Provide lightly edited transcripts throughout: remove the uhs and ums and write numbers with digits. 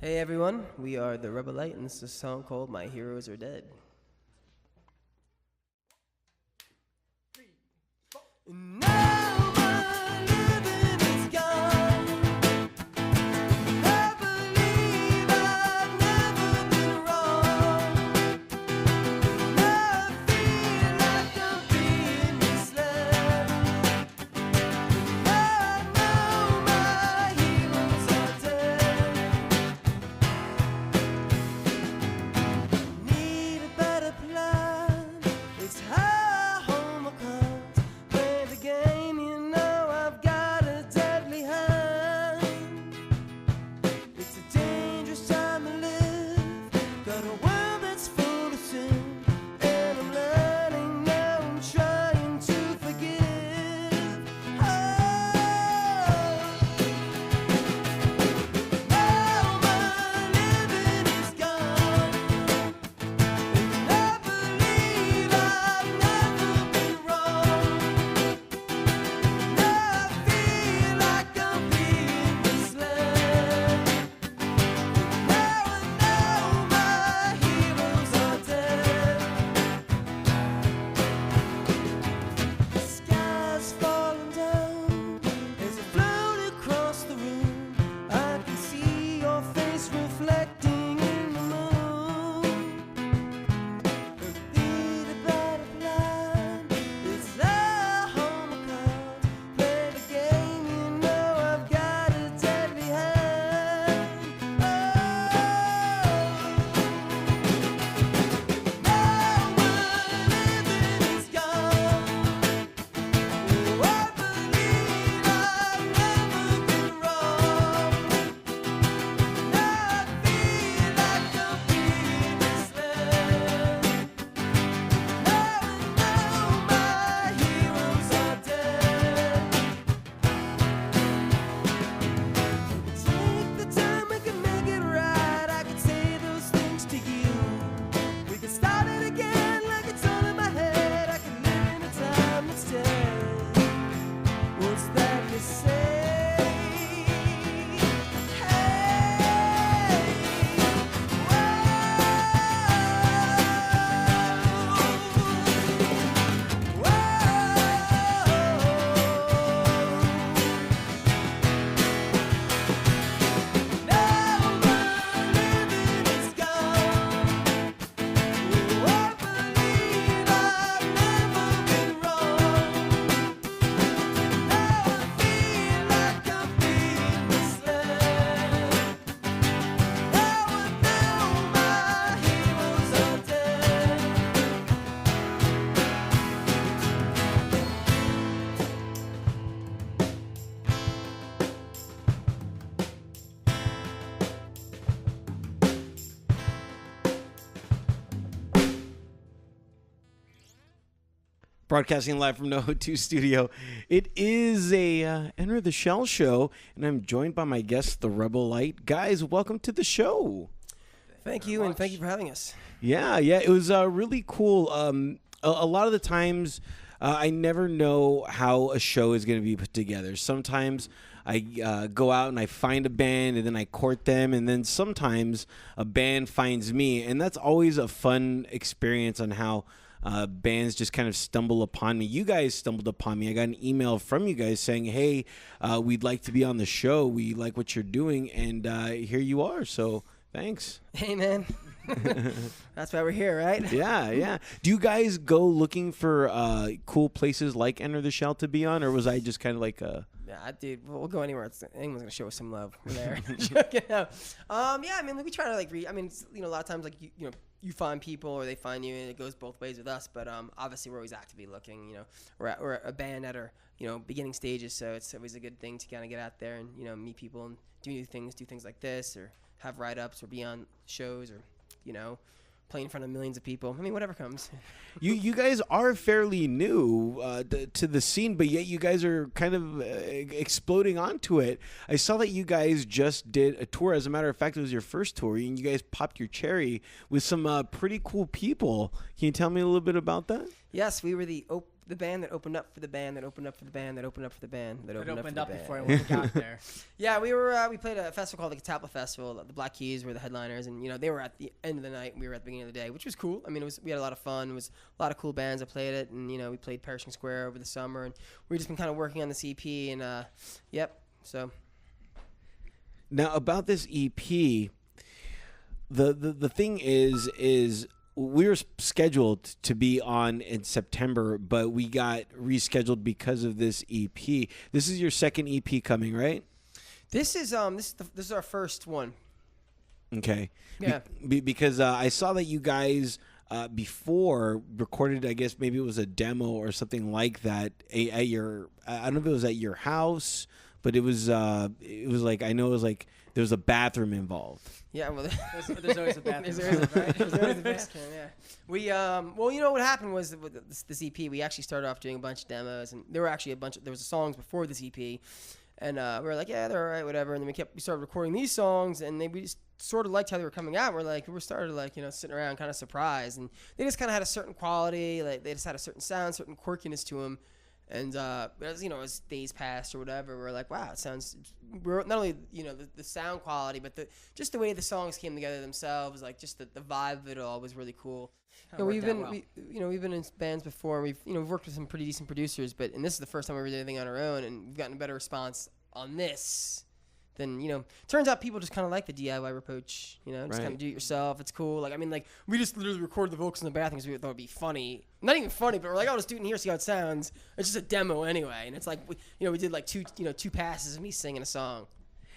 Hey everyone, we are the Rebel Light, and this is a song called My Heroes Are Dead. Now my living is gone. I believe I've never been wrong. I feel like I'm being misled. I know my heroes are dead. Need a better plan. It's how home comes. Play the game, you know I've got a deadly hand. It's a dangerous time to live. Got a world that's full of sin, and I'm learning now. I'm trying to forgive. Now my living is gone, and I believe I've never been wrong. I feel like I'm being misled. Now I know my heroes are dead. The sky's falling down as you float across the room. I can see your face reflecting in the moon. Lead a better plan. It's the home of cards. Play the game, you know I've got a deadly hand. Now my living is gone. Oh, I believe I've never been wrong. I feel like I'm being misled. Now I know my heroes are dead. Take the time, we can make it right. I can say those things to you. We can start it again like it's all in my head. I can live in a time that's dead. What's that to say? Hey, now my living is gone. Oh, I believe I've never been wrong. Now I feel like I'm being misled. Now I know my heroes are dead. Broadcasting live from No 2 Studio. It is a Enter the Shell show, and I'm joined by my guest, the Rebel Light. Guys, welcome to the show. Thank you, and thank you for having us. Yeah, it was really cool. A lot of the times, I never know how a show is going to be put together. Sometimes I go out and I find a band, and then I court them, and then sometimes a band finds me, and that's always a fun experience on how bands just kind of stumble upon me. You guys stumbled upon me. I got an email from you guys saying, hey, we'd like to be on the show. We like what you're doing, and here you are. So thanks. Hey, man. That's why we're here, right? Yeah. Do you guys go looking for cool places like Enter the Shell to be on, or was I just kind of like Yeah, dude, we'll go anywhere. Anyone's gonna show us some love. We're there. Check it out. Yeah, I mean, we try to like read. I mean, it's, a lot of times like you find people or they find you, and it goes both ways with us. But obviously we're always actively looking. We're a band at our beginning stages, so it's always a good thing to kind of get out there and meet people and do new things, do things like this, or have write-ups, or be on shows, or play in front of millions of people. I mean, whatever comes. You guys are fairly new to the scene, but yet you guys are kind of exploding onto it. I saw that you guys just did a tour. As a matter of fact, it was your first tour, and you guys popped your cherry with some pretty cool people. Can you tell me a little bit about that? Yes, we were the the band that opened up for the band that opened up for the band that opened up for the band that It opened opened up for up the before band. we got there. Yeah, we played a festival called the Catapla Festival. The Black Keys were the headliners, and they were at the end of the night. And we were at the beginning of the day, which was cool. I mean, we had a lot of fun. It was a lot of cool bands that played it, and we played Pershing Square over the summer, and we've just been kind of working on this EP, and yep. So now about this EP, the thing is we were scheduled to be on in September, but we got rescheduled because of this EP. This is your second EP coming, right? this is our first one. Okay. Yeah. Because I saw that you guys before recorded, I guess maybe it was a demo or something like that at your, I don't know if it was at your house, but it was like, I know it was like there was a bathroom involved. Yeah, well, There's always a bathroom. There's always a bathroom. Yeah. We well, what happened was with this EP, we actually started off doing a bunch of demos, and there were actually there was songs before this EP, and we were like, yeah, they're all right, whatever. And then we started recording these songs, and we just sort of liked how they were coming out. We started sitting around kind of surprised, and they just kind of had a certain quality, like they just had a certain sound, certain quirkiness to them. And as days passed or whatever, we're like, wow, it sounds. We're not only the sound quality, but just the way the songs came together themselves, like just the vibe of it all was really cool. We've been in bands before. We've worked with some pretty decent producers, and this is the first time we ever did anything on our own, and we've gotten a better response on this. Then turns out people just kind of like the DIY approach. Just kind of do it yourself. It's cool. We just literally recorded the vocals in the bathroom because we thought it'd be funny. Not even funny, but we're like, I'll just do it in here, see how it sounds. It's just a demo anyway, and it's like we did like two passes of me singing a song.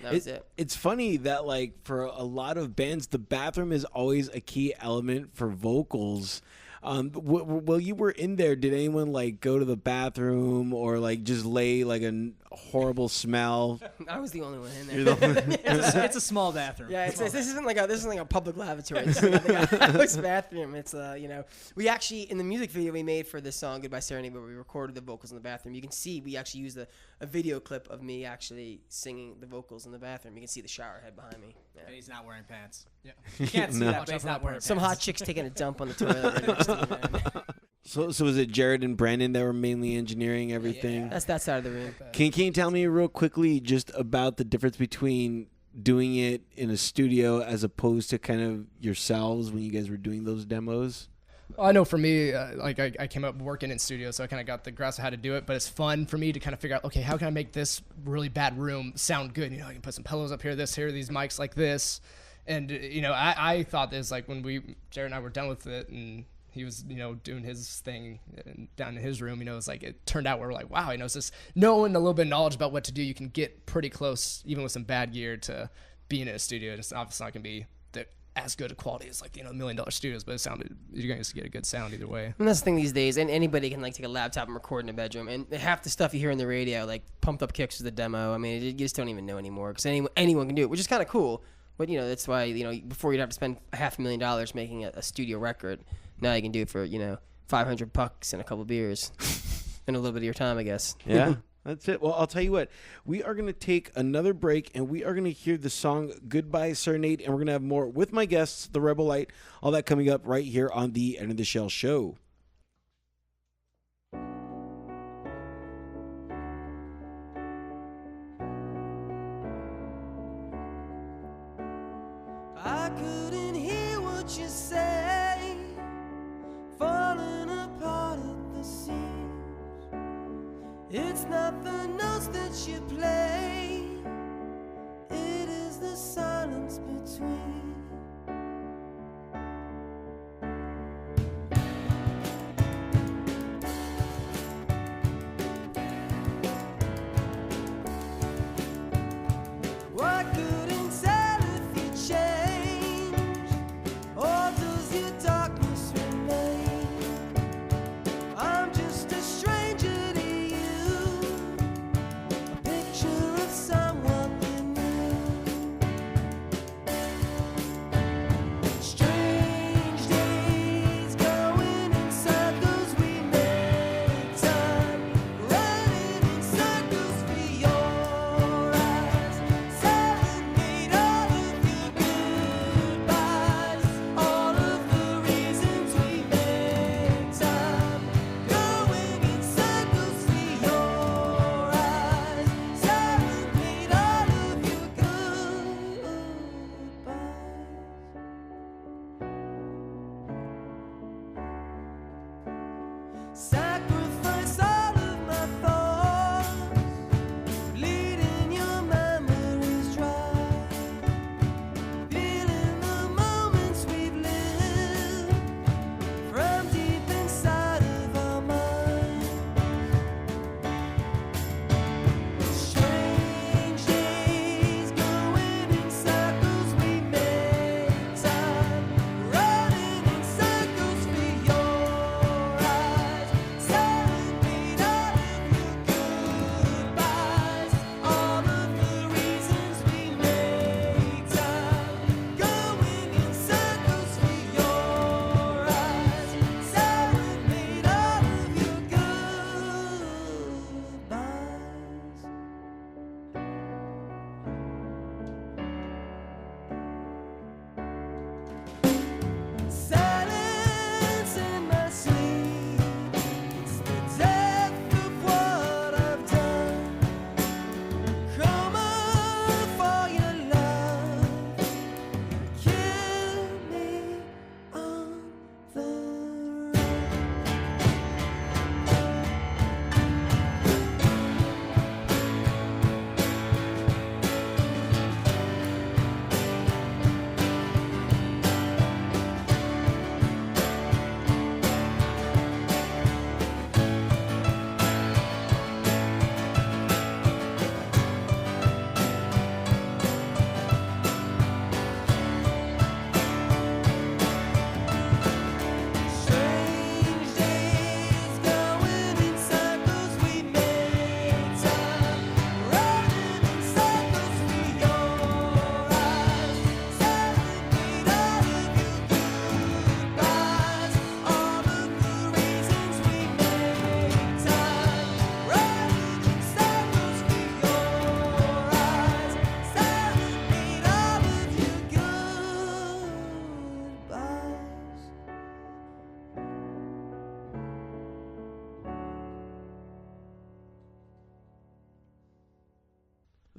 That was it. It's funny that for a lot of bands, the bathroom is always a key element for vocals. While you were in there, did anyone go to the bathroom or just lay a horrible smell? I was the only one in there. It's a small bathroom. Yeah, this isn't like a public lavatory. This is like a house bathroom. It's we actually in the music video we made for this song Goodbye Serenity, where we recorded the vocals in the bathroom. You can see we actually used a video clip of me actually singing the vocals in the bathroom. You can see the shower head behind me. Yeah. And he's not wearing pants. Yeah, you can't see that, but he's not wearing pants. Some hot chicks taking a dump on the toilet right next to me, man. So was it Jared and Brandon that were mainly engineering everything? Yeah. That's that side of the room. Can you tell me real quickly just about the difference between doing it in a studio as opposed to kind of yourselves when you guys were doing those demos? I know for me, I came up working in studio, so I kind of got the grasp of how to do it. But it's fun for me to kind of figure out, okay, how can I make this really bad room sound good? I can put some pillows up here, these mics like this. And, I thought this, when Jared and I were done with it, and he was, doing his thing down in his room, it's it turned out we're like, wow, it's just knowing a little bit of knowledge about what to do. You can get pretty close, even with some bad gear, to being in a studio. It's obviously not going to be as good a quality as $1 million studios, but you're going to get a good sound either way. And that's the thing these days, and anybody can take a laptop and record in a bedroom, and half the stuff you hear on the radio, pumped up kicks is the demo. I mean, you just don't even know anymore because anyone can do it, which is kind of cool. But that's why before you'd have to spend $500,000 making a studio record. Now you can do it for $500 and a couple beers and a little bit of your time, I guess. Yeah. That's it. Well, I'll tell you what. We are going to take another break, and we are going to hear the song Goodbye Serenade, and we're going to have more with my guests, the Rebel Light, all that coming up right here on the End of the Shell Show. I couldn't hear what you say, falling apart at the seams. It's not the notes that you play, it is the silence between. Why couldn't tell if you changed, or does your darkness remain? I'm just a stranger to you, a picture of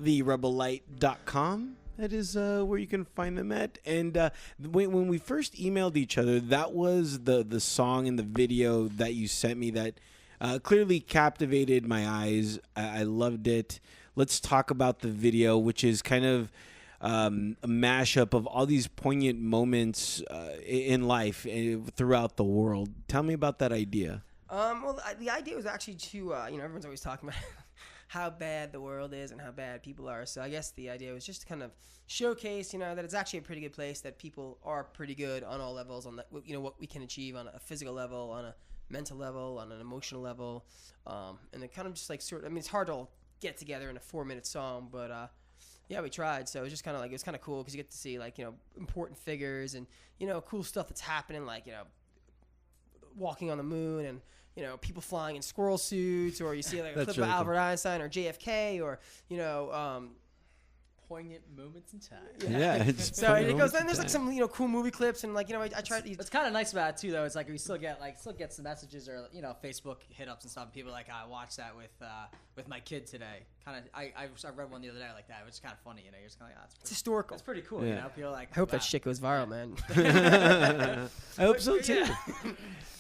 therebellight.com. That is where you can find them at. And when we first emailed each other, that was the song and the video that you sent me that clearly captivated my eyes. I loved it. Let's talk about the video, which is kind of a mashup of all these poignant moments in life throughout the world. Tell me about that idea. Well, the idea was actually to, everyone's always talking about how bad the world is and how bad people are. So I guess the idea was just to kind of showcase, that it's actually a pretty good place, that people are pretty good on all levels, on what we can achieve on a physical level, on a mental level, on an emotional level. And it kind of just like it's hard to all get together in a 4-minute song, but yeah, we tried. So it was just kind of like, it was kind of cool because you get to see important figures and, cool stuff that's happening, like, walking on the moon and, people flying in squirrel suits, or you see like a clip of Albert Einstein or JFK, or, poignant moments in time. Yeah. It's so it goes. Then there's like some cool movie clips, and I tried. What's kind of nice about it too, though, it's like we still get some messages or Facebook hit ups and stuff. And people are like, I watched that with my kid today. Kind of, I read one the other day like that, which is kind of funny. You're just kind of like, it's historical. It's pretty cool. Yeah. People are like, I hope that shit goes viral, man. I hope so too.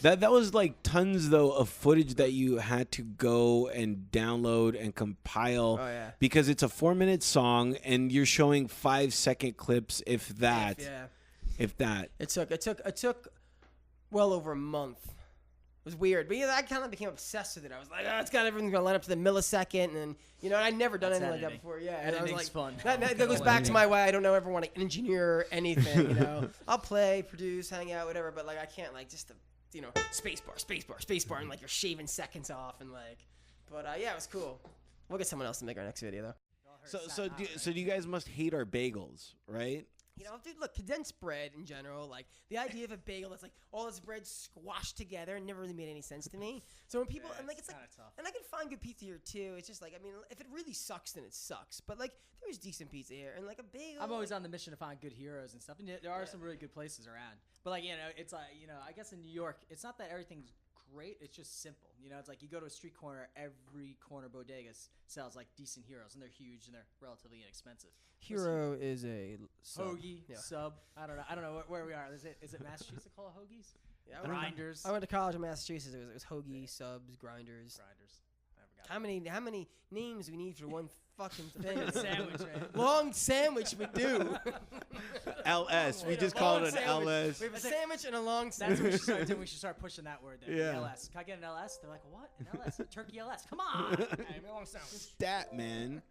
That was like tons though of footage that you had to go and download and compile. Oh, yeah. Because it's a 4-minute song and you're showing 5-second clips, if that. If that. It took well over a month. It was weird, but I kind of became obsessed with it. I was like, everything's gonna line up to the millisecond, and I'd never done anything like that before. Yeah, and I was like, fun. That goes back to my way. I don't ever want to engineer anything. I'll play, produce, hang out, whatever, but I can't just space bar, and you're shaving seconds off, and but yeah, it was cool. We'll get someone else to make our next video though. So do you guys must hate our bagels, right? Dude, look, condensed bread in general, the idea of a bagel that's all this bread squashed together never really made any sense to me. So when people, it's tough. And I can find good pizza here too. It's just if it really sucks, then it sucks. But there's decent pizza here, and a bagel. I'm always on the mission to find good heroes and stuff, and there are some really good places around. But it's I guess in New York, it's not that everything's great, it's just simple. It's you go to a street corner, every corner bodega sells decent heroes, and they're huge and they're relatively inexpensive. Hero is a hoagie sub. I don't know where we are. Is it Massachusetts called hoagies? Yeah, grinders. I went to college in Massachusetts. It was hoagie, subs, grinders. How many names we need for one fucking thing? Sandwich, right? Long sandwich would do. LS. We just call it an LS. We have a sandwich and a long sandwich. That's what we should start doing. We should start pushing that word there. Yeah. LS. Can I get an LS? They're like, what? An LS? Turkey LS. Come on. Hey, a long sandwich. Stat, man.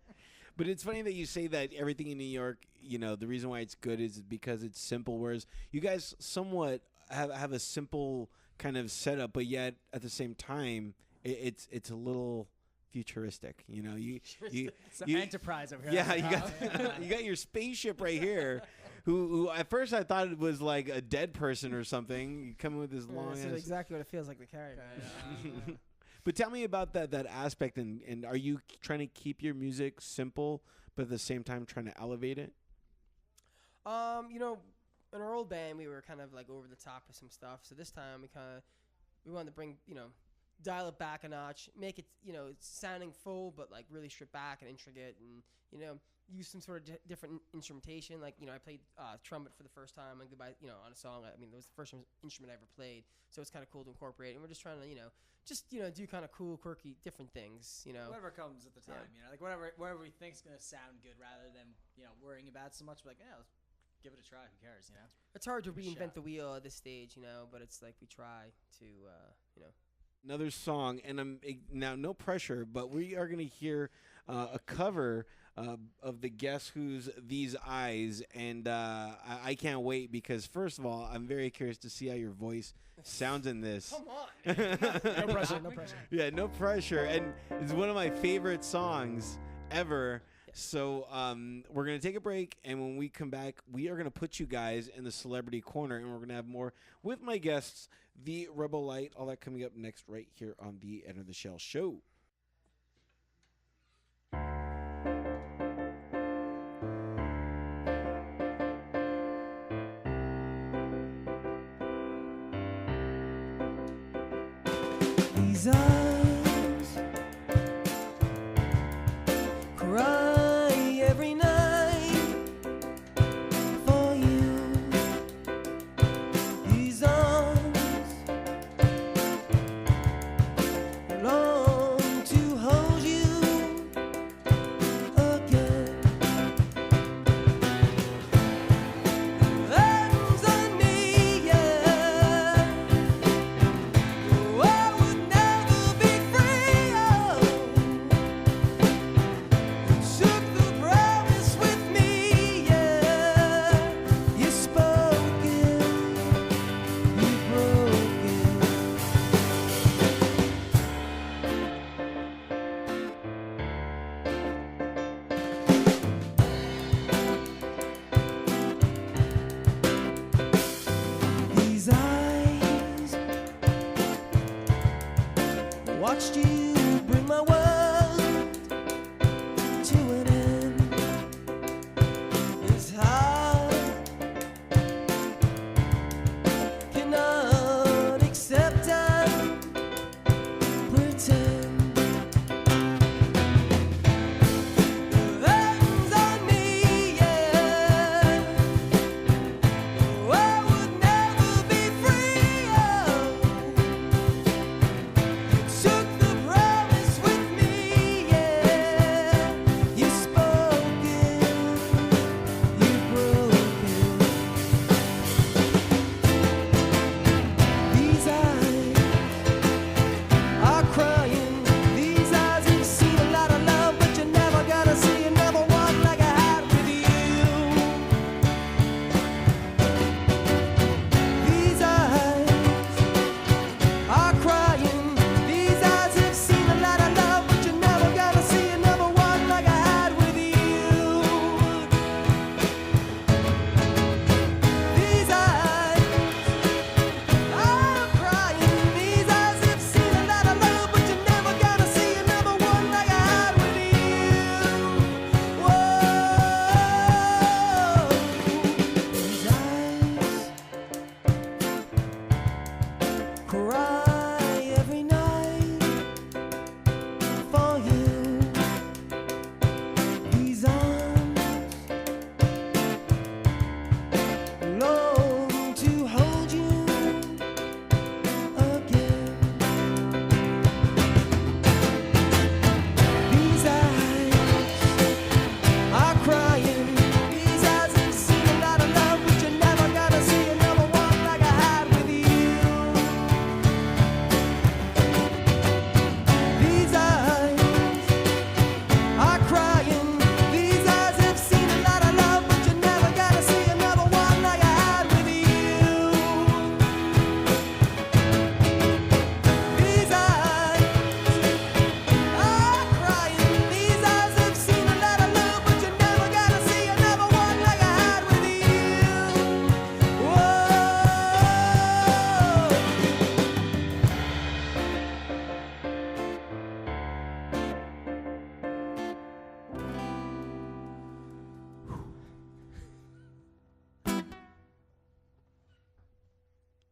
But it's funny that you say that everything in New York, the reason why it's good is because it's simple, whereas you guys somewhat have a simple kind of setup, but yet at the same time, it's a little futuristic. You Enterprise over here. Yeah, you got your spaceship right here. Who at first I thought it was like a dead person or something. You come in with this long. This is exactly what it feels like to carry. But tell me about that aspect, and are you trying to keep your music simple, but at the same time trying to elevate it? In our old band, we were kind of over the top with some stuff. So this time we wanted to bring, dial it back a notch, make it, sounding full, but really strip back and intricate, and use some sort of different instrumentation. I played trumpet for the first time on Goodbye, on a song. It was the first instrument I ever played, so it's kind of cool to incorporate. And we're just trying to, do kind of cool, quirky, different things. Whatever comes at the time. Whatever we think's gonna sound good, rather than worrying about it so much. Let's give it a try. Who cares? It's hard to reinvent the wheel at this stage, but it's we try to, Another song, and I'm now no pressure, but we are going to hear a cover of the Guess Who's These Eyes, and I can't wait because first of all, I'm very curious to see how your voice sounds in this. Come on, No pressure. Yeah, no pressure, and it's one of my favorite songs ever. So we're going to take a break, and when we come back, we are going to put you guys in the celebrity corner, and we're going to have more with my guests, the Rebel Light, all that coming up next right here on the Enter the Shell show. These eyes crying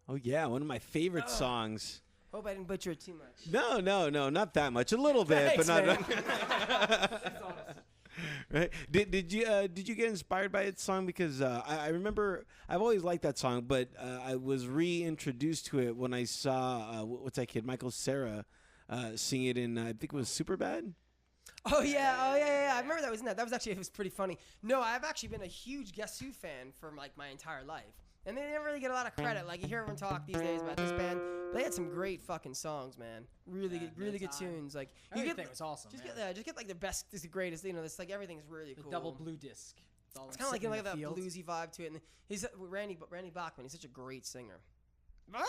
Oh yeah, one of my favorite songs. Hope I didn't butcher it too much. No, not that much. A little bit, Thanks, but not. man. Right? Did you get inspired by its song? Because I remember I've always liked that song, but I was reintroduced to it when I saw what's that kid Michael Cera sing it in I think it was Superbad. Oh yeah. I remember that was in that. That was actually it was pretty funny. No, I've actually been a huge Guess Who fan for like my entire life, and they never really get a lot of credit. Like you hear everyone talk these days about this band, but they had some great fucking songs, man. Really good tunes. Like Everything was awesome. Just man. get like the best, this the greatest. You know, this like everything's really The cool. double blue disc. It's kind of like in like that field. bluesy vibe to it. And he's Randy Bachman. He's such a great singer. Ah,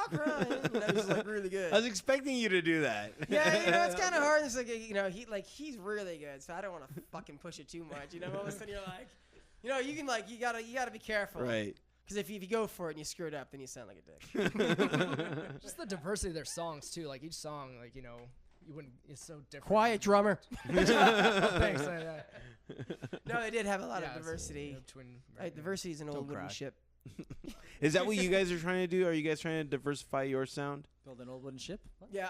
crying. You know, he's like really good. I was expecting you to do that. Yeah, you know, it's kind of hard. It's like, you know, he's really good, so I don't want to fucking push it too much. You know, all of a sudden you're like, you know, you can like, you gotta be careful. Right. Because if you go for it and you screw it up, then you sound like a dick. Just the diversity of their songs too. Like each song, like you know, you wouldn't. It's so different. Quiet drummer. Thanks. No, they did have a lot Yeah, of it's, diversity. you know, twin. Diversity is an old wooden cry. ship. Is that what you guys are trying to do? Are you guys trying to diversify your sound? Build an old wooden ship. What? Yeah,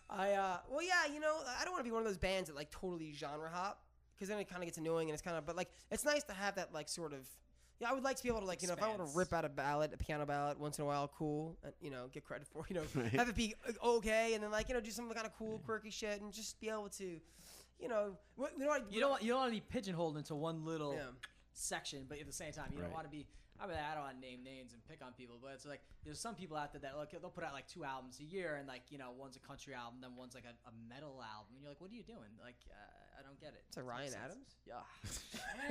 well, yeah, you know, I don't want to be one of those bands that like totally genre hop, because then it kind of gets annoying and it's kind of, but like, it's nice to have that like sort of, yeah, I would like to be able to like, you know, if I want to Expanse. rip out a piano ballad once in a while, cool, and, you know, get credit for, you know, Right. have it be okay, and then like, you know, do some kind of cool, quirky shit, and just be able to, you know, you know what, You don't want to be pigeonholed into one little Yeah. section, but at the same time, you Right. don't want to be. I mean, I don't want to name names and pick on people, but it's like there's some people out there that like they'll put out like 2 albums a year, and like you know one's a country album, then one's like a metal album, and you're like, what are you doing? Like, I don't get it. It's a Doesn't Ryan make sense.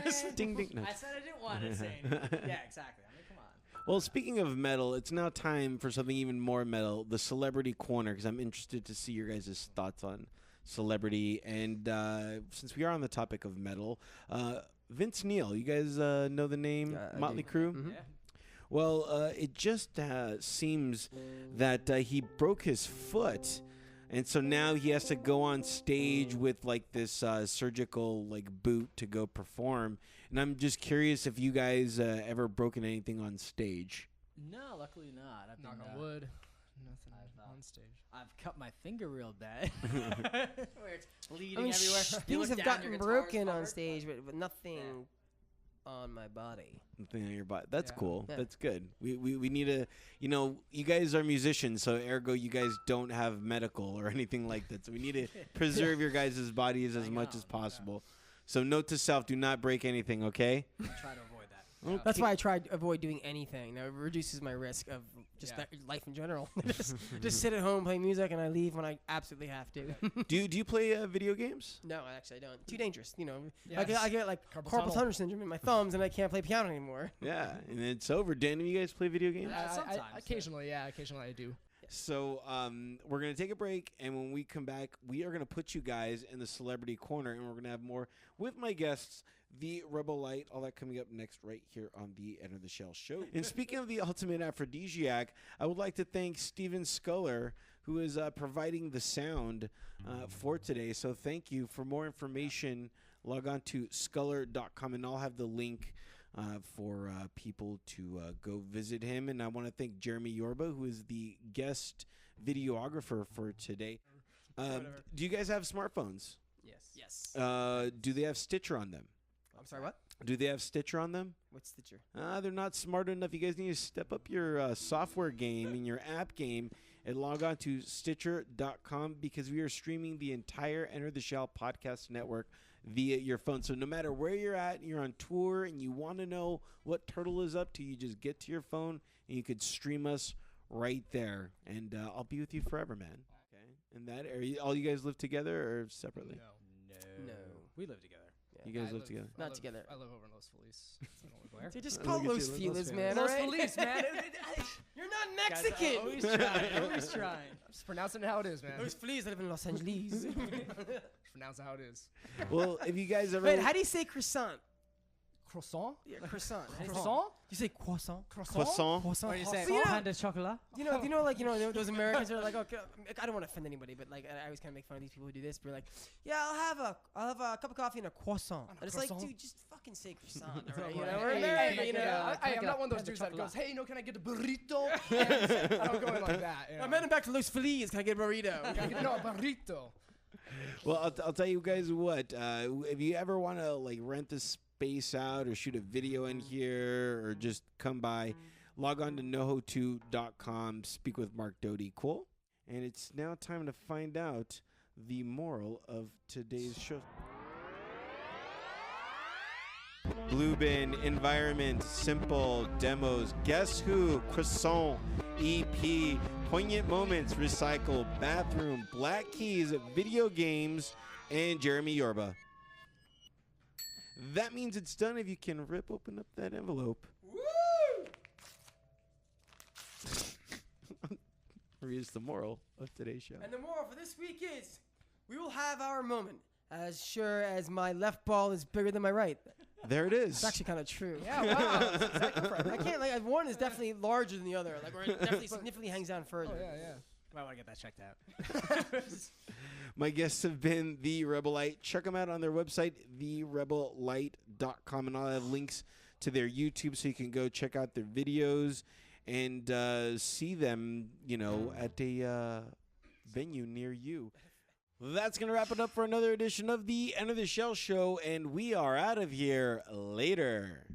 Adams? Yeah. Ding, ding, no. I said I didn't want to say anything. Yeah, exactly. I mean, come on. Well, speaking of metal, it's now time for something even more metal, the Celebrity Corner, because I'm interested to see your guys' thoughts on celebrity. And since we are on the topic of metal, Vince Neil, you guys know the name I Motley do. Crue? Mhm. Yeah. Well, it just seems that he broke his foot, and so now he has to go on stage with like this surgical like boot to go perform. And I'm just curious if you guys ever broken anything on stage. No, luckily not. I've Knock been, on wood. Nothing I've, on stage. I've cut my finger real bad, where it's bleeding I mean, everywhere. You things look have down, your gotten guitar's broken on covered, stage, but nothing on my body. Thing on your butt. That's Yeah. cool. Yeah. That's good. We need to, you know, you guys are musicians, so ergo you guys don't have medical or anything like that. So we need to preserve your guys' bodies as Hang much on, as possible. So note to self, do not break anything, okay? I'll try to avoid that. Okay. That's why I try to avoid doing anything. Now it reduces my risk of just Yeah. life in general. just sit at home, play music, and I leave when I absolutely have to. Do you play video games? No, actually I don't. Too dangerous. You know, Yeah, I get like carpal carpal tunnel. tunnel syndrome in my thumbs, and I can't play piano anymore. Yeah, and it's over. Dan, do you guys play video games? Sometimes, Occasionally, occasionally I do. So we're going to take a break, and when we come back, we are going to put you guys in the Celebrity Corner, and we're going to have more with my guests, the Rebel Light, all that coming up next right here on the Enter the Shell show. And speaking of the ultimate aphrodisiac, I would like to thank Steven Sculler, who is providing the sound for today. So thank you. For more information, log on to sculler.com, and I'll have the link for people to go visit him. And I want to thank Jeremy Yorba, who is the guest videographer for today. Do you guys have smartphones? Yes. Do they have Stitcher on them? I'm sorry, what? Do they have Stitcher on them? What's Stitcher? They're not smart enough. You guys need to step up your software game and your app game and log on to Stitcher.com, because we are streaming the entire Enter the Shell podcast network via your phone. So no matter where you're at, you're on tour and you want to know what Turtle is up to, you just get to your phone and you could stream us right there. And I'll be with you forever, man. Okay. And that, all you guys live together or separately? No. We live together. You guys live together? Not together. I live over in Los Feliz. So I don't live Where? Dude, just Look call at Los you, Los Feliz, Feliz. man. Los all right? Feliz, man. You're not Guys, Mexican. always trying. Always trying. Just pronounce it how it is, man. Los Feliz, I live in Los Angeles. Just pronounce it how it is. Well, if you guys ever... Wait, how do you say croissant? Croissant? Yeah, croissant. Croissant? You say croissant? Croissant. Or you say But you know- pain de chocolat? Those Americans are like, okay, I don't want to offend anybody, but like, I always kind of make fun of these people who do this. But like, yeah, I'll have a cup of coffee and a croissant. And it's like, croissant? dude, just fucking say croissant. All right? Hey, We're hey, American, hey, you know. I'm not one of those dudes that goes, hey, can I get a burrito? I don't go in like that. You know? I'm heading back to Los Feliz. Can I get a burrito? Can I get a burrito? Well, I'll tell you guys what. If you ever want to like rent this space out or shoot a video in here or just come by, log on to noho2.com, speak with Mark Doty. Cool? And it's now time to find out the moral of today's show. Blue bin, environment, simple, demos, guess who, croissant, EP, poignant moments, recycle, bathroom, black keys, video games, and Jeremy Yorba. That means it's done if you can rip open up that envelope. Woo! Here's the moral of today's show. And the moral for this week is, we will have our moment. As sure as my left ball is bigger than my right. There it is. It's actually kind of true. Yeah, wow. That's exactly right. I can't, like, one is definitely larger than the other. Like, or it definitely significantly hangs down further. Oh, yeah. Might want to get that checked out. My guests have been The Rebel Light. Check them out on their website, therebellight.com, and I'll have links to their YouTube so you can go check out their videos and see them, at a venue near you. That's going to wrap it up for another edition of the End of the Shell Show, and we are out of here later.